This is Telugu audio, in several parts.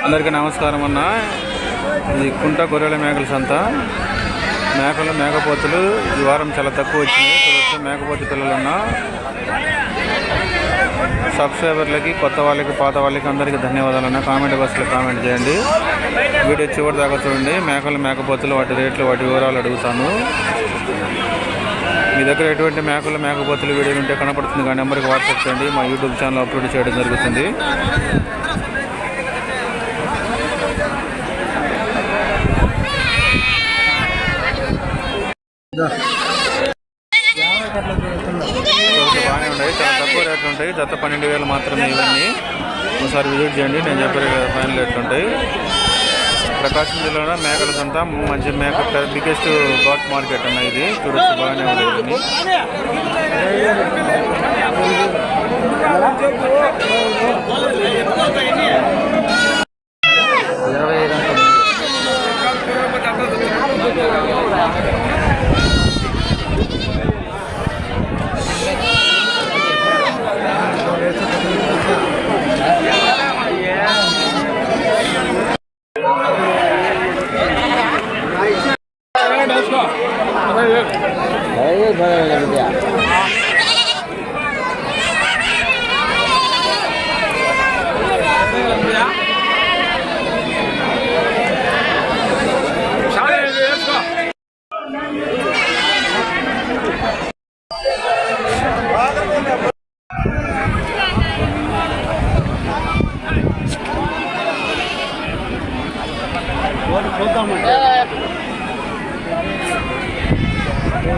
అందరికీ నమస్కారం అన్న. ఇది కుంట గొర్రెల మేకల సంత. మేకలు మేకపోతులు ఈ వారం చాలా తక్కువ వచ్చినాయి. చూడొచ్చు మేకపోతు పిల్లలున్నా. సబ్స్క్రైబర్లకి, కొత్త వాళ్ళకి, పాత వాళ్ళకి అందరికీ ధన్యవాదాలన్న. కామెంట్ బాక్స్లో కామెంట్ చేయండి. వీడియో చివరి దాకా చూడండి. మేకలు మేకపోతులు వాటి రేట్లు వాటి వివరాలు అడుగుతాను. మీ దగ్గర ఎటువంటి మేకలు మేకపోతులు వీడియోలు ఉంటే కనపడుతుంది కానీ నెంబర్కి వాట్సాప్ చేయండి. మా యూట్యూబ్ ఛానల్ అప్లోడ్ చేయడం జరుగుతుంది. బాగానే ఉన్నాయి, చాలా తక్కువ రేట్లు ఉంటాయి. జత 12,000 మాత్రమే ఇవన్నీ. ఒకసారి విజిట్ చేయండి. నేను చెప్పే ఫైనల్ రేట్లు ఉంటాయి. ప్రకాశం జిల్లాలో మేకల సంత మంచి మేక బిగ్గెస్ట్ గాట్ మార్కెట్ అన్న. ఇది చూడొచ్చు బాగానే ఉంది.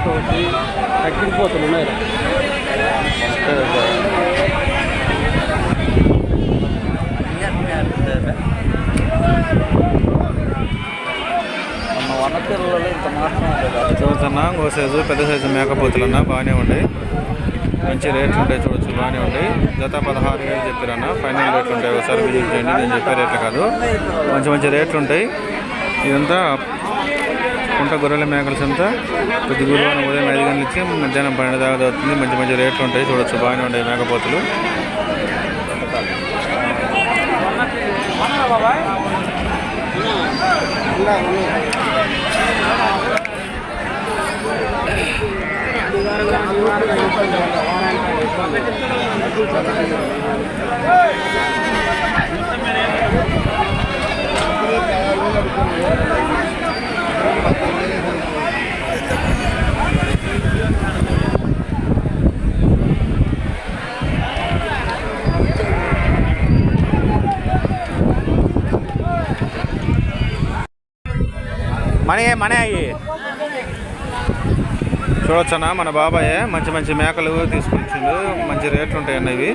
ఇవన్నీ తగ్గిపోతుంది ఉన్నాయి. చూస్తున్నా ఇంకో సైజు పెద్ద సైజు మేకపోతులన్నా బాగానే ఉంటాయి. మంచి రేట్లు ఉంటాయి. చూడొచ్చు బాగానే ఉంటాయి. జత 16,000 చెప్పారన్న. ఫైనల్ రేట్లు ఉంటాయి. ఒకసారి విజిట్ చేయండి. నేను చెప్పే రేట్లు కాదు, మంచి మంచి రేట్లు ఉంటాయి. ఇదంతా కుంట గొర్రెల మేకల సంత. ప్రతి గురువారం ఉదయం 5 గంటల నుంచి మధ్యాహ్నం 12 దాకా అవుతుంది. మంచి మంచి రేట్లు ఉంటాయి. చూడొచ్చు బాగానే ఉంటాయి మేకపోతులు. మనే అయ్యి చూడొచ్చన్నా. మన బాబాయ్ మంచి మంచి మేకలు తీసుకొచ్చిండు. మంచి రేట్లు ఉంటాయి అన్న. ఇవి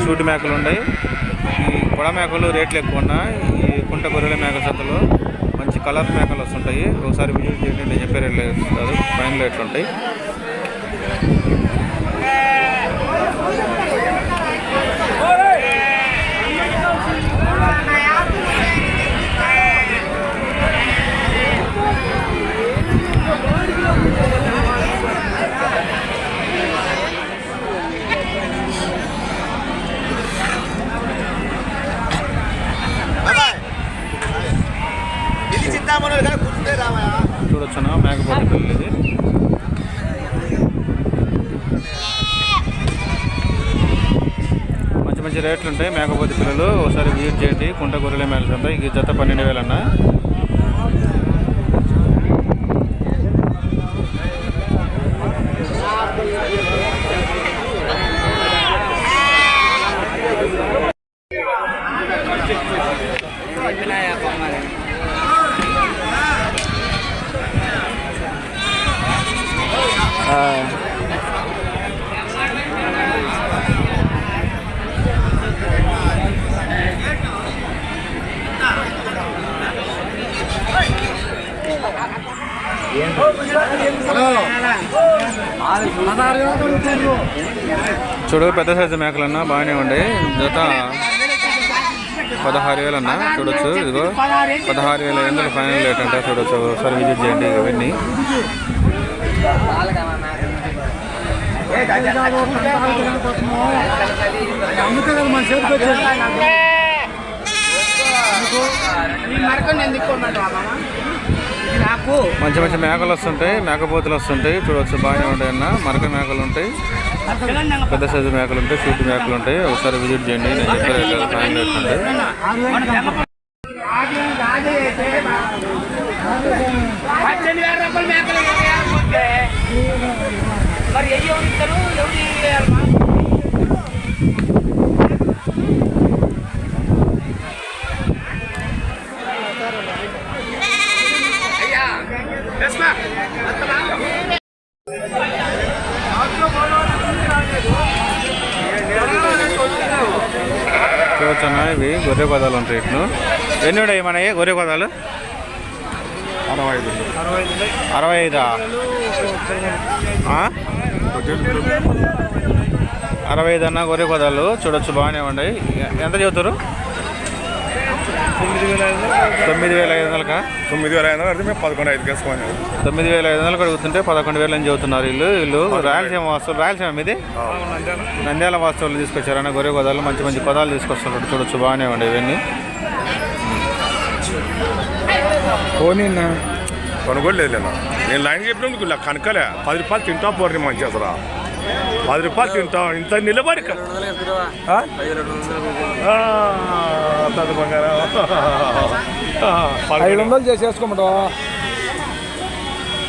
సూటి మేకలు ఉన్నాయి. ఈ పొడ మేకలు రేట్లు ఎక్కువ ఉన్నాయి. ఈ కుంట గొర్రెల మేకల సంతలో మంచి కలర్ మేకలు వస్తుంటాయి. ఒకసారి విజిట్ చేయండి. నేను చెప్పే రేట్లు కాదు, ఫైనల్ రేట్లు ఉంటాయి. చూడొచ్చునా మేకపోతే పిల్లలు. ఇది మంచి మంచి రేట్లు ఉంటాయి మేకపోతే పిల్లలు. ఒకసారి విజిట్ చేయండి. కుంట గొర్రెల మేకల సంత. ఈ జత 12,000 అన్న. చూడు పెద్ద సైజు మేకలన్నా బాగానే ఉన్నాయి. జత 16,000 అన్న. చూడొచ్చు ఇదిగో 16,000 ఫైనల్ రేట్ అంట. చూడొచ్చు ఒకసారి విజిట్ చేయండి. ఇవన్నీ మంచి మంచి మేకలు వస్తుంటాయి, మేకపోతులు వస్తుంటాయి. చూడవచ్చు బాగానే ఉంటాయి అన్న. మరక మేకలు ఉంటాయి, పెద్ద సైజు మేకలు ఉంటాయి, సూటి మేకలు ఉంటాయి. ఒకసారి విజిట్ చేయండి. నేను చెప్పారు ఫైన్ రేట్ ఉంటాయి. చూడొచ్చన్నా ఇవి గొర్రె పదాలు ఉంటాయి. ఇట్లు ఎన్ని ఉన్నాయి మనవి గొర్రె పదాలు? 65. 65 అన్న గొర్రె పదాలు. చూడొచ్చు బాగానే ఉన్నాయి. ఎంత చెబుతారు? 9,500కా? 9,500 అడిగితే మేము 11,500 వేసుకోవాలి. 9,500 అడుగుతుంటే 11,000 అని చెబుతున్నారు వీళ్ళు. రాయలసీమ వాస్తువులు. రాయలసీమ ఇది నంద్యాల వాస్తువులు తీసుకొచ్చారన్న గొర్రె పదాలు. మంచి మంచి పదాలు తీసుకొస్తున్నారు. చూడొచ్చు బాగానే ఉండే ఇవన్నీ. కొనుగోలు లేదు. నేను లైన్ చెప్పిన మీకు కనుకలే 10 రూపాయలు తింటా పోర్రి మంచి అసలు 10 రూపాయలు తింటా ఇంత నిలబడి 500 చేసేసుకోమంటావా?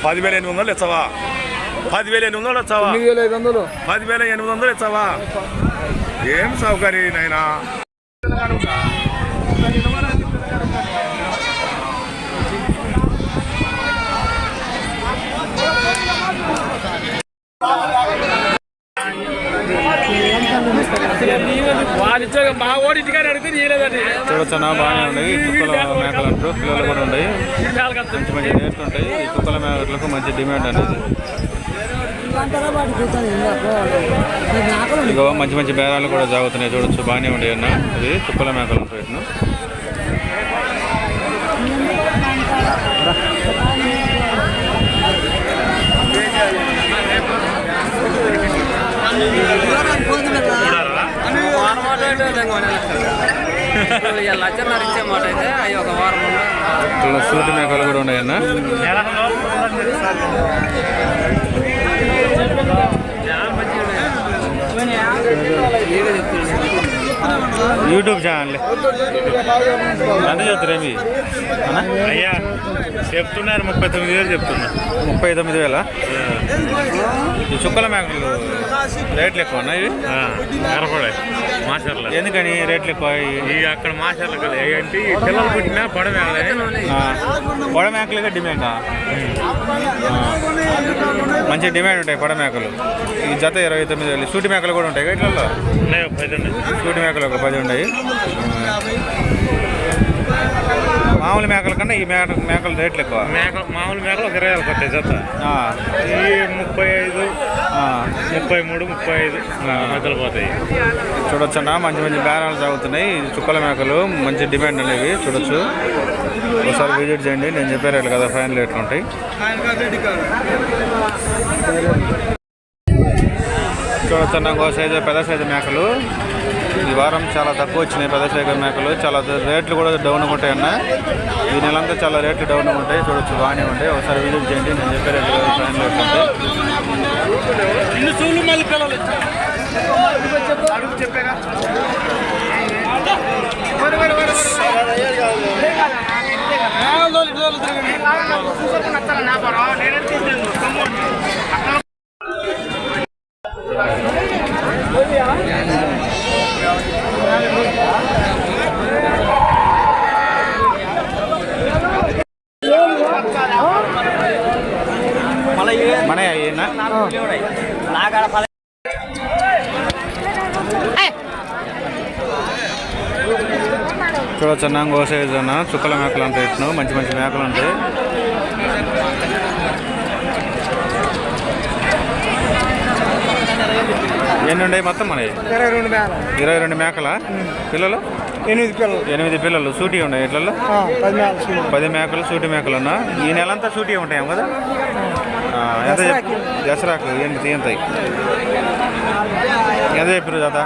10,800 ఇచ్చావా? 10,800 ఇచ్చావా? 9,500. 10,800 ఇచ్చావా? ఏం సౌకర్యం నైనా. చూడొచ్చన్నా బాగానే ఉన్నాయి. చుక్కల మేకలు అంటారు, పిల్లలు కూడా ఉన్నాయి. మంచి మంచి రేట్లు ఉంటాయి. ఈ చుక్కల మేకలకు మంచి డిమాండ్ అనేది. ఇగో మంచి మంచి బేరాలు కూడా జాగుతున్నాయి. చూడొచ్చు బాగానే ఉండే అన్న. ఇది చుక్కల మేకలు ఉంటాయి. ఇట్లా సూటి మేకలు కూడా ఉన్నాయన్న. యూట్యూబ్ ఛానల్ ఎంత చెప్తారేమి అయ్యా? చెప్తున్నారు 39,000 చెప్తున్నారు. 39,000. ఈ చుక్కల మేకలు రేట్లు ఎక్కువ అన్న ఇవి? మాషర్లు. ఎందుకని రేట్లు ఎక్కువ? అక్కడ మాషర్లు కదా ఏంటి పిల్లలు పుట్టినా పొడ మేకలుగా డిమాండా? మంచి డిమాండ్ ఉంటాయి పొడ మేకలు. ఈ జత 29,000. సూటి మేకలు కూడా ఉంటాయి ఇట్లలో. సూటి మేకలు ఒక 10 ఉన్నాయి. మామూలు మేకల కన్నా ఈ మేకలు రేట్లు ఎక్కువ. మామూలు మేకలు 20,000 పడతాయి జత. ఈ 35, 33, 35 మధ్యలో పోతాయి. చూడొచ్చన్నా మంచి మంచి బేరాలు సాగుతున్నాయి. చుక్కల మేకలు మంచి డిమాండ్ అనేవి. చూడొచ్చు. ఒకసారి విజిట్ చేయండి. నేను చెప్పే రేట్లు కదా ఫైన్ రేట్లు ఉంటాయి. చూడొచ్చన్నా ఇంకో సైజు పెద్ద సైజు మేకలు. ఈ వారం చాలా తక్కువ వచ్చినాయి పెద్ద సైజు మేకలు. చాలా రేట్లు కూడా డౌన్గా ఉంటాయన్న. ఈ నెలంతా చాలా రేట్లు డౌన్గా ఉంటాయి. చూడొచ్చు బాగానే ఉంటాయి. ఒకసారి విజిట్ చేయండి. నేను చెప్పే రేట్లు కదా ఫైన్ రేట్లు ఉంటాయి. మన అయ్యేనా చూడొచ్చన్నా ఇంకో సైజు అన్న. చుక్కల మేకలు అంటే ఇట్ను మంచి మంచి మేకలు ఉంటాయి. ఎన్ని ఉన్నాయి మొత్తం మనవి? 22 మేకల పిల్లలు. 8 పిల్లలు సూటి ఉన్నాయి ఇట్లలో. 10 మేకలు సూటి మేకలు ఉన్నా. ఈ నెలంతా సూటి ఉంటాయి కదా. ఎంత దసరాకు ఎంత ఎంత చెప్పారు జత?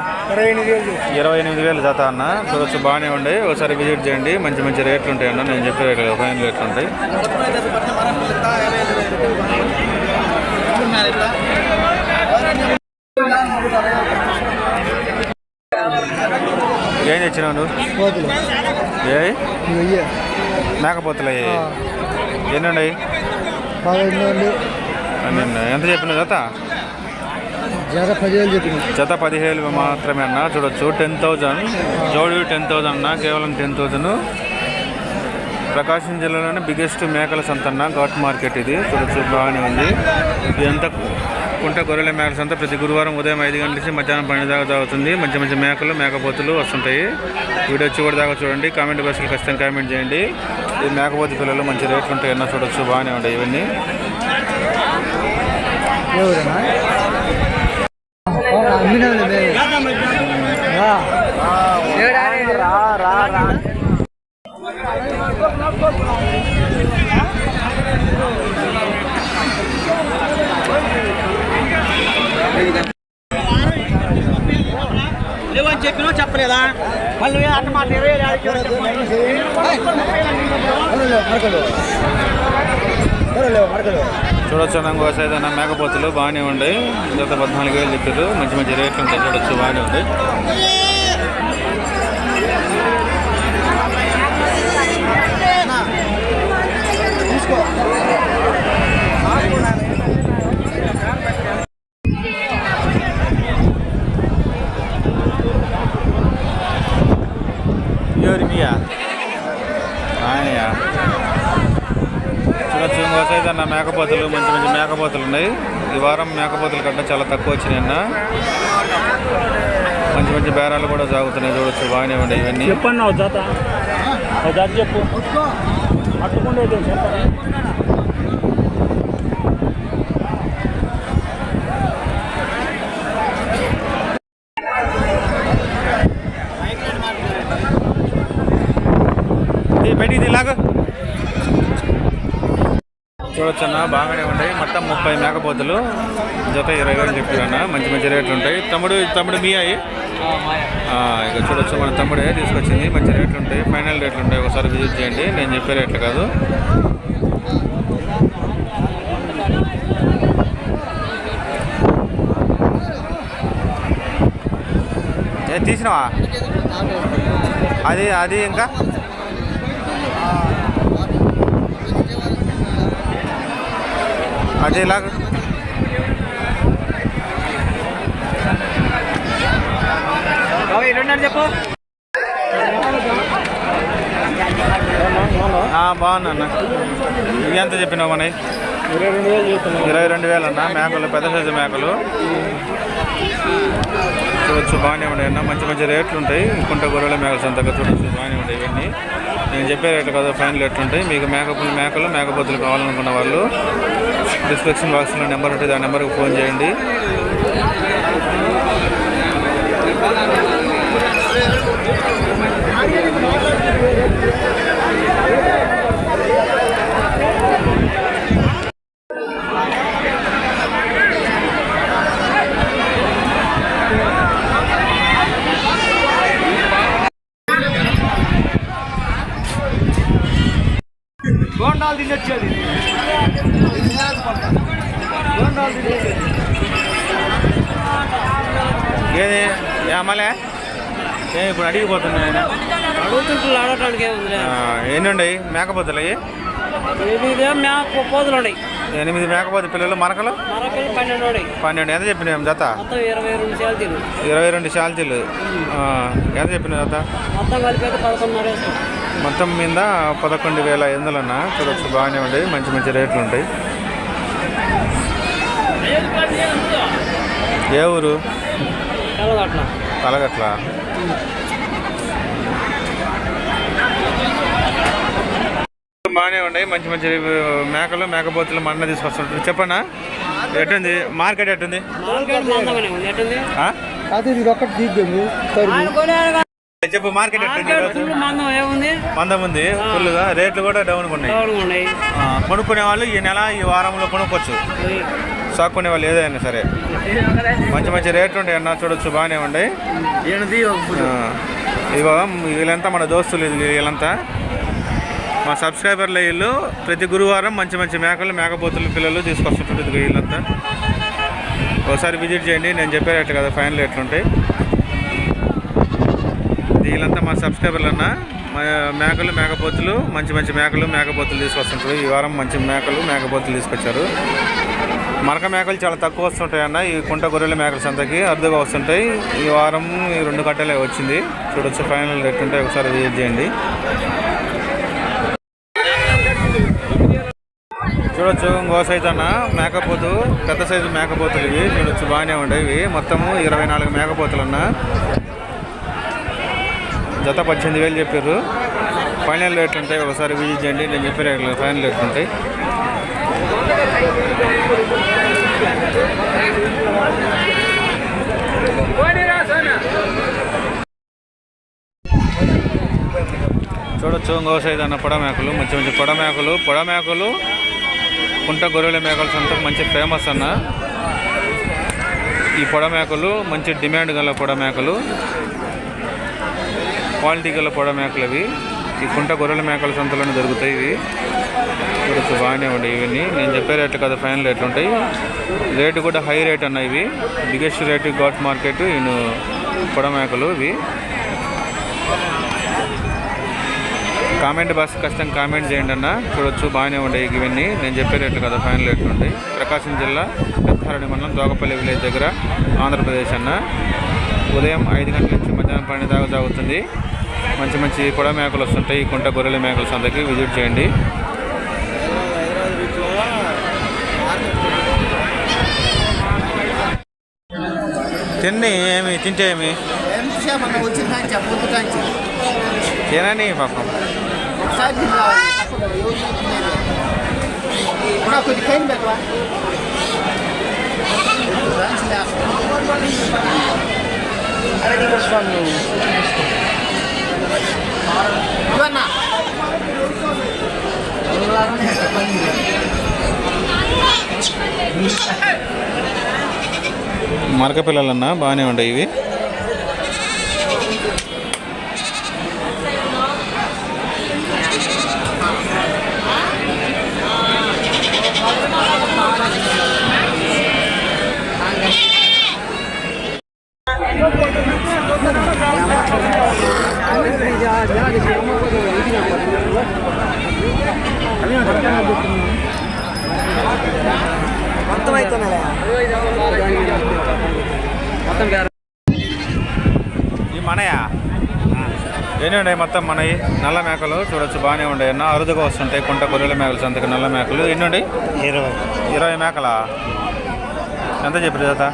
28,000 జత అన్న. చూడొచ్చు బాగానే ఉండే. ఒకసారి విజిట్ చేయండి. మంచి మంచి రేట్లు ఉంటాయి అన్న. నేను చెప్పే రేట్లు ఫైనల్ రేట్లు ఉంటాయి. ఏం తెచ్చినావు నువ్వు? ఏ మేకపోతులు ఎన్ని ఉన్నాయి? 12 ఎంత చెప్పిన జత? జత 10,000 చెప్పిన. జత 15,000 మాత్రమే అన్న. చూడొచ్చు 10,000 జోడి 10,000 అన్న. కేవలం 10,000. ప్రకాశం జిల్లాలోనే బిగ్గెస్ట్ మేకల సంత అన్న. ఘాట్ మార్కెట్ ఇది. చూడొచ్చు బాగానే ఉంది. ఇదంతా కుంట గొర్రెల మేకల సంత. ప్రతి గురువారం ఉదయం 5 గంటల నుంచి మధ్యాహ్నం 12 దాకా తాగుతుంది. మంచి మంచి మేకలు మేకపోతులు వస్తుంటాయి. వీడియో చివరి దాకా చూడండి. కామెంట్ బాక్స్లో ఖచ్చితంగా కామెంట్ చేయండి. ఈ మేకపోతు పిల్లలు మంచి రేట్లు ఉంటాయి అన్న. చూడొచ్చు బాగానే ఉంటాయి ఇవన్నీ. లేవని చెప్పినా చెప్పలేదా? మళ్ళీ అట్ట మాట చూడొచ్చు నాకు ఏదైనా మేకపోతులు బాగానే ఉండే. గత 14,000 చెప్పారు. మంచి మంచి రేట్లు ఉంటాయి. చూడొచ్చు బాగానే ఉంది. ఎవరికియా చూడొచ్చు ఇంకోసైతే మేకపోతులు మంచి మంచి మేకపోతులు ఉన్నాయి. ఈ వారం మేకపోతుల కంటే చాలా తక్కువ వచ్చినాయి అన్న. మంచి మంచి బేరాలు కూడా సాగుతున్నాయి. చూడొచ్చు బాగానే ఉన్నాయి ఇవన్నీ. చెప్పన్నా జత చెప్పు. అట్టుకుండే బయటికి ఇలాగ చూడొచ్చన్న. బాగానే ఉన్నాయి. మొత్తం 30 మేకపోతులు. జత 20,000 చెప్పారన్న. మంచి మంచి రేట్లు ఉంటాయి. తమ్ముడు మీ అయ్యి ఇక చూడొచ్చు మన తమ్ముడే తీసుకొచ్చింది. మంచి రేట్లు ఉంటాయి. ఫైనల్ రేట్లు ఉంటాయి. ఒకసారి విజిట్ చేయండి. నేను చెప్పే రేట్లు కాదు. తీసినావా? అది ఇంకా అది ఇలాగ చెప్పు. బాగున్నా అన్న. ఇవి ఎంత చెప్పినావు మనవి? 22,000 అన్న. మేకలు పెద్ద సైజు మేకలు. చూడొచ్చు బాగానే ఉన్నాయి అన్న. మంచి మంచి రేట్లు ఉంటాయి. కుంట గొర్రెల మేకల సంతగా చూడొచ్చు బాగానే ఉంటాయి ఇవన్నీ. నేను చెప్పే రేట్లు కదా ఫైనల్ రేట్లు ఉంటాయి. మీకు మేకలు మేకపోతులు కావాలనుకున్న వాళ్ళు డిస్క్రిప్షన్ బాక్స్లో నెంబర్ ఉంటుంది. ఆ నెంబర్కి ఫోన్ చేయండి. బోండాలు తినొచ్చేది. ఏది అమ్మలే ఇప్పుడు అడిగిపోతున్నా ఆయన అడుగుతుంటారు. ఆడటానికి ఏముంది? ఎన్ని ఉన్నాయి మేకపోతులు? అవి పోతులు ఉన్నాయి. 8 మేకపోతు పిల్లలు. మరకలు 12. ఎంత చెప్పినాం జత? 22 శాల్తీలు. ఎంత చెప్పిన జత? మొత్తం మీద 11,500 అన్న. చూడొచ్చు బాగానే ఉంటాయి. మంచి మంచి రేట్లు ఉంటాయి. ఏ ఊరు? కలగట్ల. బాగానే ఉన్నాయి. మంచి మంచి మేకలు మేకపోతులు మన్న తీసుకొస్తుంటారు. చెప్పన్నా ఎట్టుంది మార్కెట్? ఎట్టుంది? చెప్పు మార్కెట్ ఎట్టుంది? మందం ఉంది ఫుల్గా. రేట్లు కూడా డౌన్గా ఉన్నాయి. కొనుక్కునే వాళ్ళు ఈ నెల ఈ వారంలో కొనుక్కోవచ్చు. సాక్కునే వాళ్ళు ఏదైనా సరే మంచి మంచి రేట్లు ఉంటాయి అన్న, చూడొచ్చు బాగానే ఉన్నాయి. ఇవో వీళ్ళంతా మన దోస్తులు, వీళ్ళంతా మా సబ్స్క్రైబర్లు. వీళ్ళు ప్రతి గురువారం మంచి మంచి మేకలు మేకపోతులు పిల్లలు తీసుకొస్తుంటారు వీళ్ళంతా. ఒకసారి విజిట్ చేయండి, నేను చెప్పేటట్టు కదా ఫైనల్ ఎట్లుంటాయి. వీళ్ళంతా మా సబ్స్క్రైబర్లు అన్న. మేకలు మేకపోతులు మంచి మంచి మేకలు మేకపోతులు తీసుకొస్తుంటారు. ఈ వారం మంచి మేకలు మేకపోతులు తీసుకొచ్చారు. మరక మేకలు చాలా తక్కువ వస్తుంటాయి అన్న. ఈ కుంట గొర్రెల మేకల సంతకి అరుదుగా వస్తుంటాయి. ఈ వారం 2 కట్టలే వచ్చింది. చూడొచ్చు ఫైనల్ రేట్ ఉంటాయి, ఒకసారి విజిట్ చేయండి. చూడొచ్చు ఇంకో సైజు అన్న మేకపోతు, పెద్ద సైజు మేకపోతులు ఇవి. చూడొచ్చు బాగానే ఉండేవి. ఇవి మొత్తము 24 మేకపోతులు అన్న. జత 18,000 చెప్పారు. ఫైనల్ రేట్లు ఉంటాయి, ఒకసారి విజిట్ చేయండి. నేను చెప్పే రేట్లు ఫైనల్ రేట్లు ఉంటాయి. చూడొచ్చు ఇంకో సైజు అన్న పొడ మేకలు, మంచి మంచి పొడ మేకలు కుంట గొర్రెల మేకల సంతకు మంచి ఫేమస్ అన్న. ఈ పొడ మేకలు మంచి డిమాండ్ గల పొడ మేకలు, క్వాలిటీ గల పొడ మేకలు అవి. ఈ కుంట గొర్రెల మేకల సంతలోనే దొరుకుతాయి ఇవి. చూడొచ్చు బాగానే ఉంటాయి ఇవన్నీ. నేను చెప్పే రేట్లు కదా ఫైనల్ రేట్లు ఉంటాయి. రేటు కూడా హై రేట్ అన్న. ఇవి బిగ్గెస్ట్ రేటు ఘాట్ మార్కెట్ ఈయన పొడ మేకలు ఇవి. కామెంట్ బాక్స్ కష్టం కామెంట్ చేయండి అన్న. చూడొచ్చు బాగానే ఉంటాయి ఇవన్నీ. నేను చెప్పే రేట్లు కదా ఫైనల్ రేట్లు ఉంటాయి. ప్రకాశం జిల్లా పెద్దహరణి మండలం దోగపల్లి విలేజ్ దగ్గర ఆంధ్రప్రదేశ్ అన్న. ఉదయం 5 గంటల నుంచి మధ్యాహ్నం 12 దాకా సాగుతుంది. మంచి మంచి పొడ మేకలు వస్తుంటాయి. ఈ కుంట గొర్రెల మేకల సంతకి విజిట్ చేయండి. తిని ఏమి తింటే ఏమి తినని పాపం. మరక పిల్లలన్నా బాగానే ఉంటాయి ఇవి. ఈ మనయా ఎన్ని ఉన్నాయి మొత్తం మనవి? నల్ల మేకలు చూడొచ్చు బాగానే ఉంటాయి అన్న. అరుదుగా వస్తుంటాయి కుంట గొర్రెల మేకలు సంతకి నల్ల మేకలు. ఎన్ని ఉన్నాయి? 20 మేకలా? ఎంత చెప్పారు జత?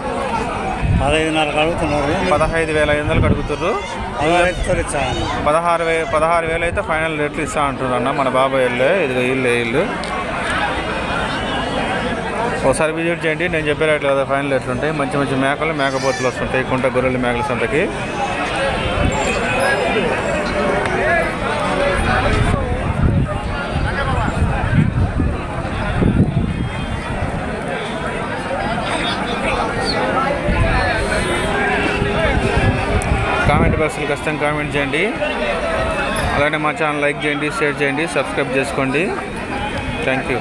15,000 అడుగుతున్నారు. 15,500 అడుగుతుర్రు. 16,000 అయితే ఫైనల్ రేట్లు ఇస్తా అంటున్నారు అన్న మన బాబాయ్ వెళ్ళే. ఇదిగో ఇల్లు ఒకసారి విజిట్ చేయండి. నేను చెప్పే రేట్లు కదా ఫైనల్ రేట్లు ఉంటాయి. మంచి మంచి మేకలు మేకపోతులు వస్తుంటాయి కుంట గొర్రెల మేకల సంతకి. కామెంట్ బాక్స్లో కష్టం కామెంట్ చేయండి. అలానే మా ఛానల్ లైక్ చేయండి, షేర్ చేయండి, సబ్స్క్రైబ్ చేసుకోండి. Thank you.